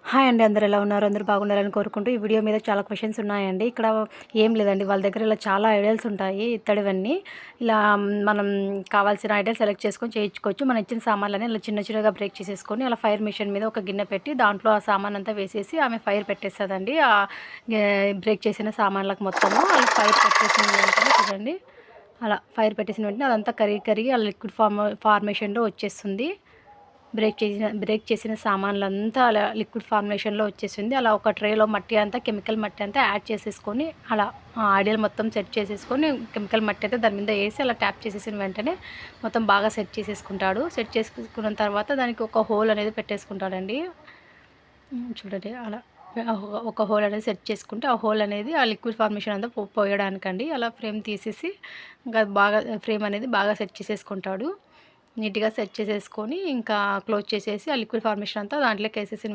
Hi అండి. అందరూ ఎలా ఉన్నారు? అందరూ బాగుండాలని కోరుకుంటూ ఈ వీడియో మీద చాలా క్వెషన్స్ ఉన్నాయండి. ఇక్కడ ఏం లేదండి. వాళ్ళ దగ్గర ఇలా చాలా ఐడియాస్ ఉంటాయి ఇత్తడివన్నీ. ఇలా మనం కావాల్సిన ఐడియాలు సెలెక్ట్ చేసుకొని చేయించుకోవచ్చు. మనం ఇచ్చిన సామాన్లన్నీ ఇలా చిన్న చిన్నగా బ్రేక్ చేసేసుకొని అలా ఫైర్ మిషన్ మీద ఒక గిన్నె పెట్టి దాంట్లో ఆ సామానంతా వేసేసి ఆమె ఫైర్ పెట్టేస్తదండి. బ్రేక్ చేసిన సామాన్లకు మొత్తము అలా ఫైర్ పెట్టేసిన వెంటనే చూడండి. అలా ఫైర్ పెట్టేసిన వెంటనే అదంతా కరిగి కరిగి ఆ లిక్విడ్ ఫార్మేషన్‌లో వచ్చేస్తుంది. బ్రేక్ చేసిన సామాన్లంతా అలా లిక్విడ్ ఫార్మేషన్‌లో వచ్చేసింది. అలా ఒక ట్రేలో మట్టి అంతా కెమికల్ మట్టి అంతా యాడ్ చేసేసుకొని అలా ఐడియల్ మొత్తం సెట్ చేసేసుకొని కెమికల్ మట్టి అయితే దాని మీద ఏసి అలా ట్యాప్ చేసేసిన వెంటనే మొత్తం బాగా సెట్ చేసేసుకుంటాడు. సెట్ చేసుకున్న తర్వాత దానికి ఒక హోల్ అనేది పెట్టేసుకుంటాడండి. చూడండి అలా ఒక హోల్ అనేది సెట్ చేసుకుంటే ఆ హోల్ అనేది ఆ లిక్విడ్ ఫార్మేషన్ అంతా పోయడానికండి. అలా ఫ్రేమ్ తీసేసి ఇంకా బాగా ఫ్రేమ్ అనేది బాగా సెట్ చేసేసుకుంటాడు. నీట్‌గా సెట్ చేసేసుకొని ఇంకా క్లోజ్ చేసేసి ఆ లిక్విడ్ ఫార్మేషన్ అంతా దాంట్లోకేసేసిన